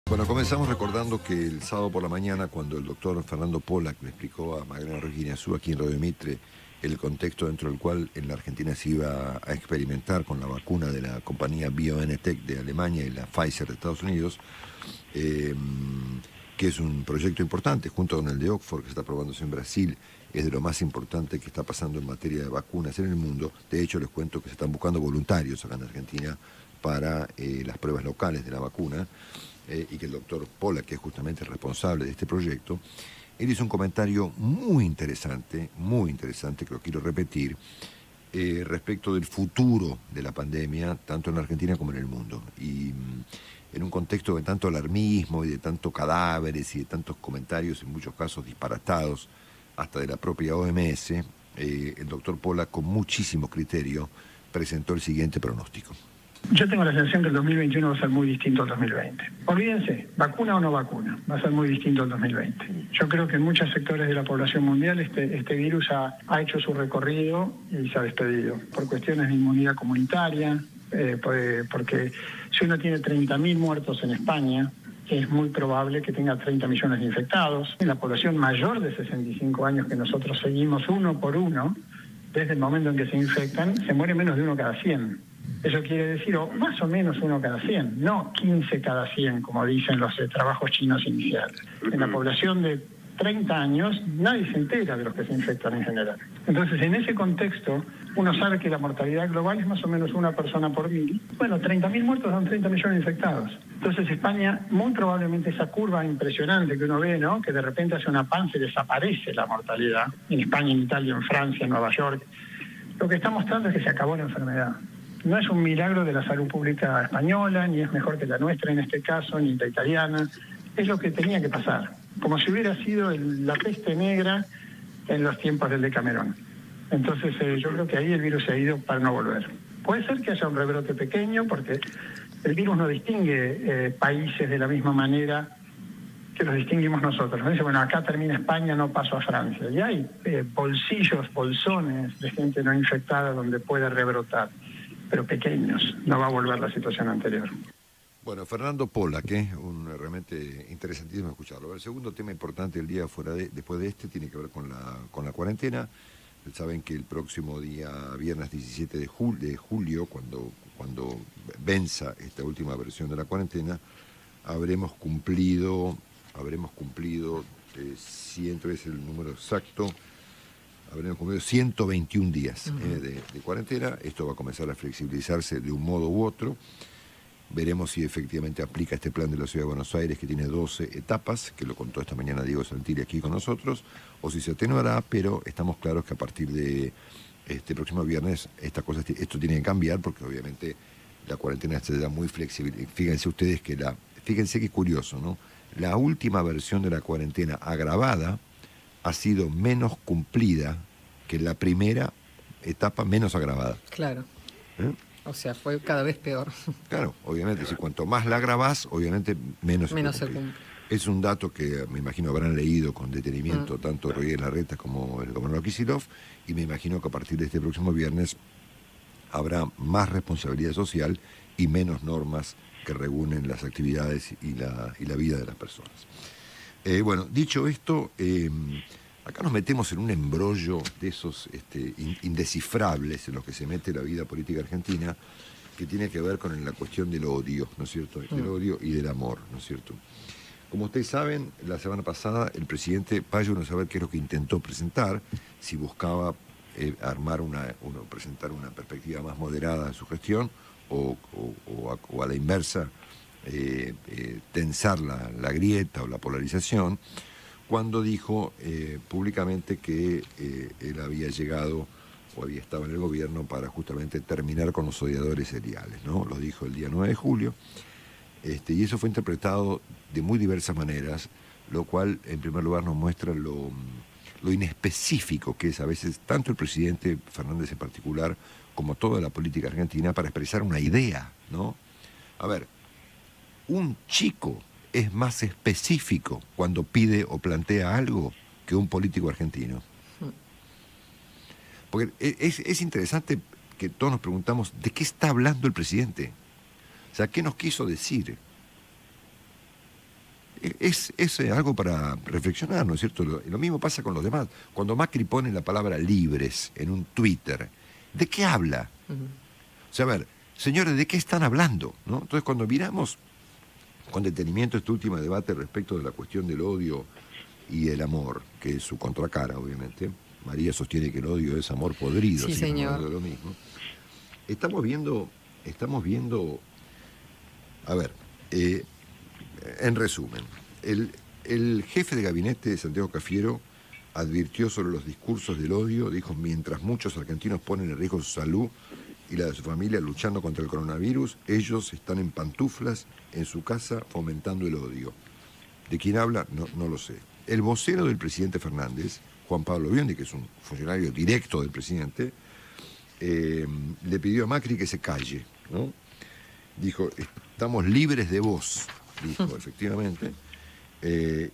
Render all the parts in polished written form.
Bueno, comenzamos recordando que el sábado por la mañana, cuando el doctor Fernando Pollack le explicó a Magdalena Ruiz aquí en Radio Mitre el contexto dentro del cual en la Argentina se iba a experimentar con la vacuna de la compañía BioNTech de Alemania y la Pfizer de Estados Unidos, que es un proyecto importante, junto con el de Oxford, que está probándose en Brasil, es de lo más importante que está pasando en materia de vacunas en el mundo. De hecho, les cuento que se están buscando voluntarios acá en Argentina para las pruebas locales de la vacuna. Y que el doctor Pollack, que es justamente el responsable de este proyecto, él hizo un comentario muy interesante, que lo quiero repetir, respecto del futuro de la pandemia, tanto en la Argentina como en el mundo. Y en un contexto de tanto alarmismo y de tantos cadáveres y de tantos comentarios, en muchos casos disparatados, hasta de la propia OMS, el doctor Pollack, con muchísimo criterio, presentó el siguiente pronóstico. Yo tengo la sensación que el 2021 va a ser muy distinto al 2020. Olvídense, vacuna o no vacuna, va a ser muy distinto al 2020. Yo creo que en muchos sectores de la población mundial este virus ha hecho su recorrido y se ha despedido por cuestiones de inmunidad comunitaria, porque si uno tiene 30.000 muertos en España, es muy probable que tenga 30 millones de infectados. En la población mayor de 65 años que nosotros seguimos uno por uno, desde el momento en que se infectan, se muere menos de uno cada 100. Eso quiere decir, o más o menos uno cada 100, no 15 cada 100, como dicen los trabajos chinos iniciales. En la población de 30 años, nadie se entera de los que se infectan en general. Entonces, en ese contexto, uno sabe que la mortalidad global es más o menos una persona por 1.000. Bueno, 30.000 muertos son 30 millones de infectados. Entonces, España, muy probablemente esa curva impresionante que uno ve, ¿no?, que de repente hace una panza y desaparece la mortalidad, en España, en Italia, en Francia, en Nueva York, lo que está mostrando es que se acabó la enfermedad. No es un milagro de la salud pública española, ni es mejor que la nuestra en este caso, ni la italiana. Es lo que tenía que pasar, como si hubiera sido la peste negra en los tiempos del Decamerón. Entonces yo creo que ahí el virus se ha ido para no volver. Puede ser que haya un rebrote pequeño, porque el virus no distingue países de la misma manera que los distinguimos nosotros. ¿No? Dice, bueno, acá termina España, no paso a Francia. Y hay bolsones de gente no infectada donde puede rebrotar, pero pequeños, no va a volver la situación anterior. Bueno, Fernando Pollack, realmente interesantísimo escucharlo. El segundo tema importante del día después de este tiene que ver con la cuarentena. Saben que el próximo día, viernes 17 de julio, cuando venza esta última versión de la cuarentena, habremos cumplido, siento es el número exacto, habremos cumplido 121 días de cuarentena. Esto va a comenzar a flexibilizarse de un modo u otro. Veremos si efectivamente aplica este plan de la Ciudad de Buenos Aires, que tiene 12 etapas, que lo contó esta mañana Diego Santilli aquí con nosotros, o si se atenuará, pero estamos claros que a partir de este próximo viernes esto tiene que cambiar, porque obviamente la cuarentena será muy flexible. Fíjense qué curioso, ¿no? La última versión de la cuarentena agravada ha sido menos cumplida que la primera etapa menos agravada. Claro. O sea, fue cada vez peor. Claro, obviamente, si cuanto más la agravás, obviamente menos se cumple. Es un dato que me imagino habrán leído con detenimiento tanto Rodríguez Larreta como el gobernador Kicillof, y me imagino que a partir de este próximo viernes habrá más responsabilidad social y menos normas que regulen las actividades y la vida de las personas. Bueno, dicho esto, acá nos metemos en un embrollo de esos indescifrables en los que se mete la vida política argentina, que tiene que ver con la cuestión del odio, ¿no es cierto? Del odio y del amor, ¿no es cierto? Como ustedes saben, la semana pasada el presidente Payo no sabe qué es lo que intentó presentar, si buscaba presentar una perspectiva más moderada de su gestión o a la inversa, tensar la grieta o la polarización, cuando dijo públicamente que él había llegado o había estado en el gobierno para justamente terminar con los odiadores seriales, ¿no? Lo dijo el día 9 de julio, y eso fue interpretado de muy diversas maneras, lo cual en primer lugar nos muestra lo inespecífico que es a veces tanto el presidente Fernández en particular como toda la política argentina para expresar una idea, ¿no? A ver, un chico es más específico cuando pide o plantea algo que un político argentino. Porque es interesante que todos nos preguntamos ¿de qué está hablando el presidente? O sea, ¿qué nos quiso decir? es algo para reflexionar, ¿no es cierto? Lo mismo pasa con los demás. Cuando Macri pone la palabra libres en un Twitter, ¿de qué habla? O sea, a ver, señores, ¿de qué están hablando? ¿No? Entonces, cuando miramos con detenimiento este último debate respecto de la cuestión del odio y el amor, que es su contracara, obviamente, María sostiene que el odio es amor podrido, sí, señor. No es lo mismo. Estamos viendo, a ver, en resumen, el jefe de gabinete de Santiago Cafiero advirtió sobre los discursos del odio, dijo, mientras muchos argentinos ponen en riesgo su salud y la de su familia luchando contra el coronavirus, ellos están en pantuflas en su casa fomentando el odio. ¿De quién habla? No lo sé. El vocero del presidente Fernández, Juan Pablo Biondi, que es un funcionario directo del presidente, le pidió a Macri que se calle, ¿no? Dijo, estamos libres de vos, dijo, efectivamente,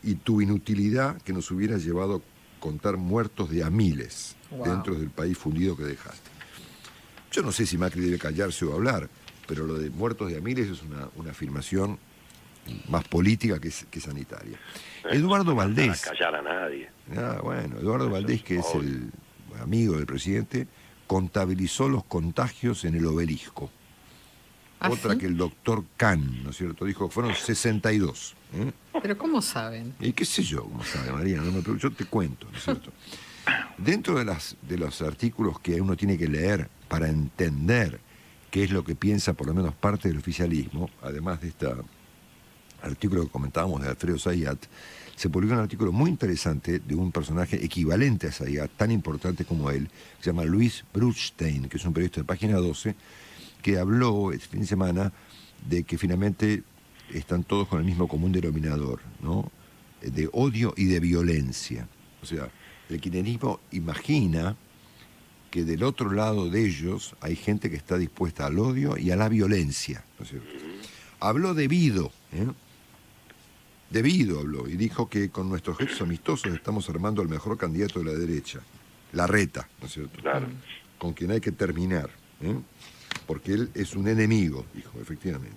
y tu inutilidad que nos hubiera llevado a contar muertos de a miles dentro del país fundido que dejaste. Yo no sé si Macri debe callarse o hablar, pero lo de muertos de a miles es una afirmación más política que sanitaria. Eduardo Valdés. No callar a nadie. Bueno, Eduardo Valdés, que es el amigo del presidente, contabilizó los contagios en el Obelisco. Otra ¿sí? Que el doctor Kahn, ¿no es cierto? Dijo que fueron 62. ¿Pero cómo saben? Y qué sé yo cómo sabe, María, yo te cuento, ¿no es cierto? Dentro de los artículos que uno tiene que leer para entender qué es lo que piensa por lo menos parte del oficialismo, además de este artículo que comentábamos de Alfredo Zayat, se publicó un artículo muy interesante de un personaje equivalente a Zayat, tan importante como él, se llama Luis Bruchstein, que es un periodista de Página 12, que habló este fin de semana de que finalmente están todos con el mismo común denominador, ¿no? De odio y de violencia. O sea, el kirchnerismo imagina que del otro lado de ellos hay gente que está dispuesta al odio y a la violencia, ¿no es cierto? Habló debido habló, y dijo que con nuestros gestos amistosos estamos armando al mejor candidato de la derecha, Larreta, ¿no es cierto? Claro. Con quien hay que terminar, porque él es un enemigo, dijo, efectivamente.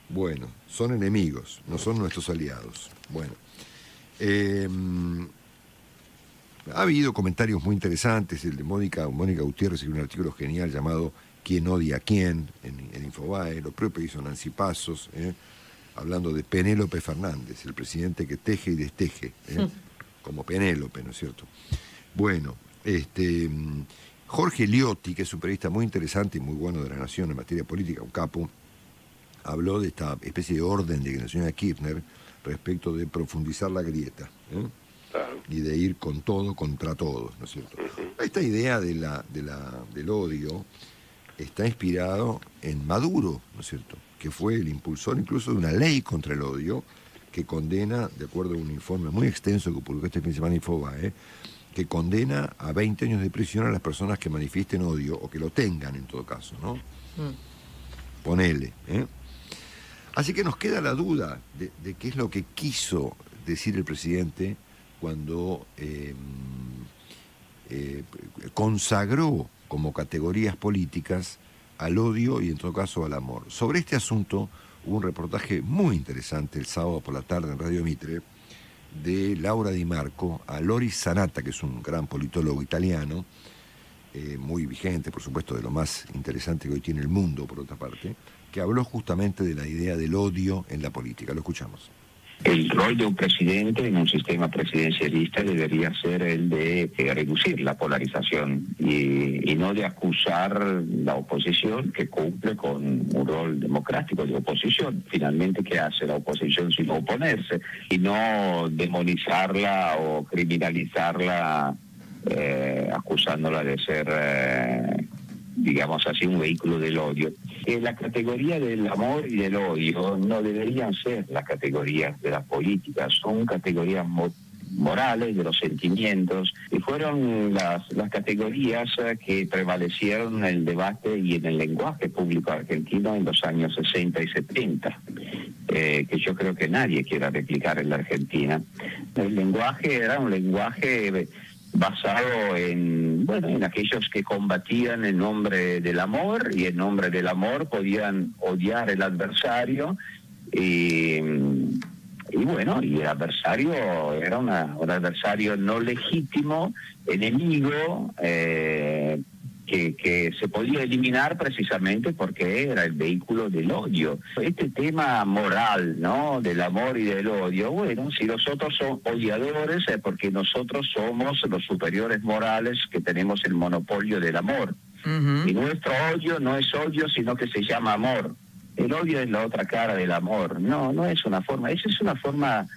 Bueno, son enemigos, no son nuestros aliados. Bueno, ha habido comentarios muy interesantes, el de Mónica Gutiérrez, escribió un artículo genial llamado ¿Quién odia a quién? En Infobae, lo propio hizo Nancy Pasos, hablando de Penélope Fernández, el presidente que teje y desteje, como Penélope, ¿no es cierto? Bueno, Jorge Liotti, que es un periodista muy interesante y muy bueno de la Nación en materia política, un capo, habló de esta especie de orden de la señora Kirchner respecto de profundizar la grieta, Claro. Y de ir con todo contra todos, ¿no es cierto? Esta idea del odio está inspirado en Maduro, ¿no es cierto?, que fue el impulsor incluso de una ley contra el odio que condena, de acuerdo a un informe muy extenso que publicó este fin de semana Infobae, que condena a 20 años de prisión a las personas que manifiesten odio, o que lo tengan en todo caso, ¿no? Ponele, Así que nos queda la duda de qué es lo que quiso decir el presidente cuando consagró como categorías políticas al odio y en todo caso al amor. Sobre este asunto hubo un reportaje muy interesante el sábado por la tarde en Radio Mitre de Laura Di Marco a Loris Sanata, que es un gran politólogo italiano, muy vigente, por supuesto, de lo más interesante que hoy tiene el mundo, por otra parte, que habló justamente de la idea del odio en la política. Lo escuchamos. El rol de un presidente en un sistema presidencialista debería ser el de reducir la polarización y no de acusar la oposición, que cumple con un rol democrático de oposición. Finalmente, ¿qué hace la oposición sino oponerse? Y no demonizarla o criminalizarla acusándola de ser, digamos así, un vehículo del odio. La categoría del amor y del odio no deberían ser las categorías de las políticas, son categorías morales, de los sentimientos, y fueron las categorías que prevalecieron en el debate y en el lenguaje público argentino en los años 60 y 70, que yo creo que nadie quiera replicar en la Argentina. El lenguaje era un lenguaje basado en aquellos que combatían en nombre del amor, y en nombre del amor podían odiar al adversario y ¿no? Y el adversario era un adversario no legítimo, enemigo, que se podía eliminar precisamente porque era el vehículo del odio. Este tema moral, ¿no?, del amor y del odio, bueno, si los otros son odiadores es porque nosotros somos los superiores morales que tenemos el monopolio del amor. Y nuestro odio no es odio, sino que se llama amor. El odio es la otra cara del amor. No es una forma, esa es una forma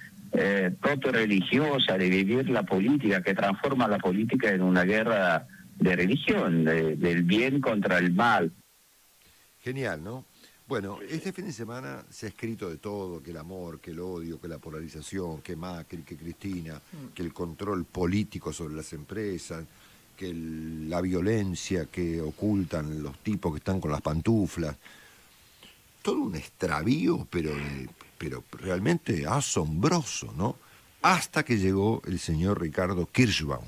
proto-religiosa de vivir la política, que transforma la política en una guerra de religión, del bien contra el mal. Genial, ¿no? Bueno, este fin de semana se ha escrito de todo, que el amor, que el odio, que la polarización, que Macri, que Cristina, que el control político sobre las empresas, que la violencia que ocultan los tipos que están con las pantuflas. Todo un extravío, pero realmente asombroso, ¿no? Hasta que llegó el señor Ricardo Kirschbaum,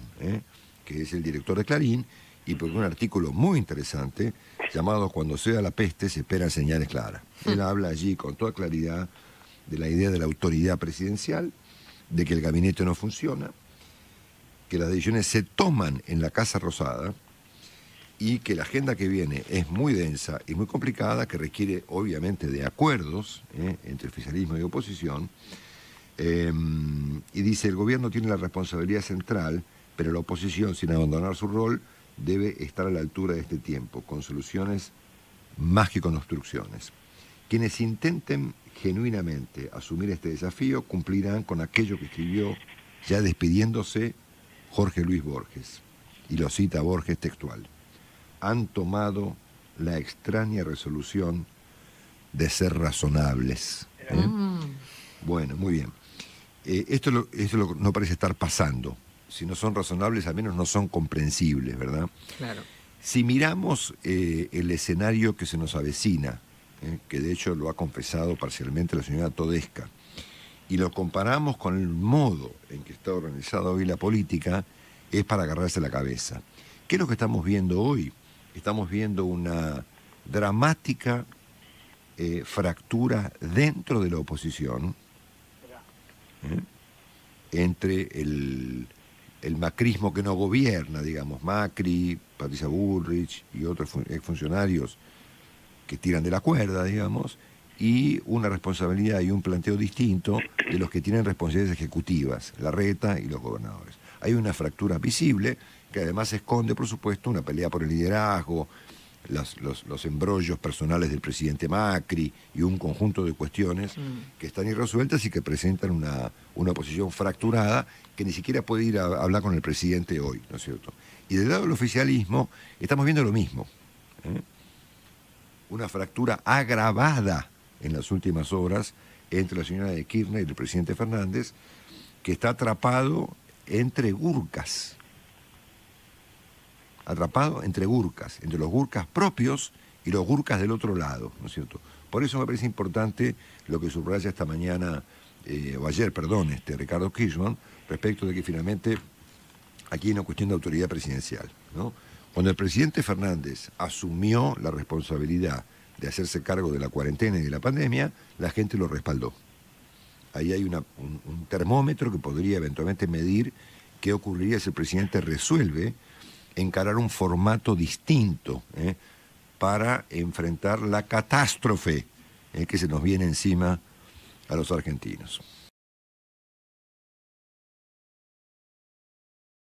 que es el director de Clarín, y por un artículo muy interesante llamado Cuando sea la peste se esperan señales claras. Él habla allí con toda claridad de la idea de la autoridad presidencial, de que el gabinete no funciona, que las decisiones se toman en la Casa Rosada y que la agenda que viene es muy densa y muy complicada, que requiere obviamente de acuerdos entre oficialismo y oposición, y dice: el gobierno tiene la responsabilidad central, pero la oposición, sin abandonar su rol, debe estar a la altura de este tiempo, con soluciones más que con obstrucciones. Quienes intenten genuinamente asumir este desafío cumplirán con aquello que escribió, ya despidiéndose, Jorge Luis Borges. Y lo cita Borges textual: han tomado la extraña resolución de ser razonables. Bueno, muy bien. Esto no parece estar pasando. Si no son razonables, al menos no son comprensibles, ¿verdad? Claro. Si miramos el escenario que se nos avecina, que de hecho lo ha confesado parcialmente la señora Todesca, y lo comparamos con el modo en que está organizada hoy la política, es para agarrarse la cabeza. ¿Qué es lo que estamos viendo hoy? Estamos viendo una dramática fractura dentro de la oposición, entre el macrismo que no gobierna, digamos, Macri, Patricia Bullrich y otros exfuncionarios que tiran de la cuerda, digamos, y una responsabilidad y un planteo distinto de los que tienen responsabilidades ejecutivas, Larreta y los gobernadores. Hay una fractura visible que además esconde, por supuesto, una pelea por el liderazgo, los embrollos personales del presidente Macri y un conjunto de cuestiones que están irresueltas y que presentan una oposición fracturada que ni siquiera puede ir a hablar con el presidente hoy, ¿no es cierto? Y del lado del oficialismo estamos viendo lo mismo, una fractura agravada en las últimas horas entre la señora de Kirchner y el presidente Fernández, que está atrapado entre gurkas. Atrapado entre gurkas, entre los gurkas propios y los gurkas del otro lado, ¿no es cierto? Por eso me parece importante lo que subraya esta mañana, o ayer, perdón, Ricardo Kirchbaum, respecto de que finalmente aquí hay una cuestión de autoridad presidencial, ¿no? Cuando el presidente Fernández asumió la responsabilidad de hacerse cargo de la cuarentena y de la pandemia, la gente lo respaldó. Ahí hay un termómetro que podría eventualmente medir qué ocurriría si el presidente resuelve encarar un formato distinto para enfrentar la catástrofe que se nos viene encima a los argentinos.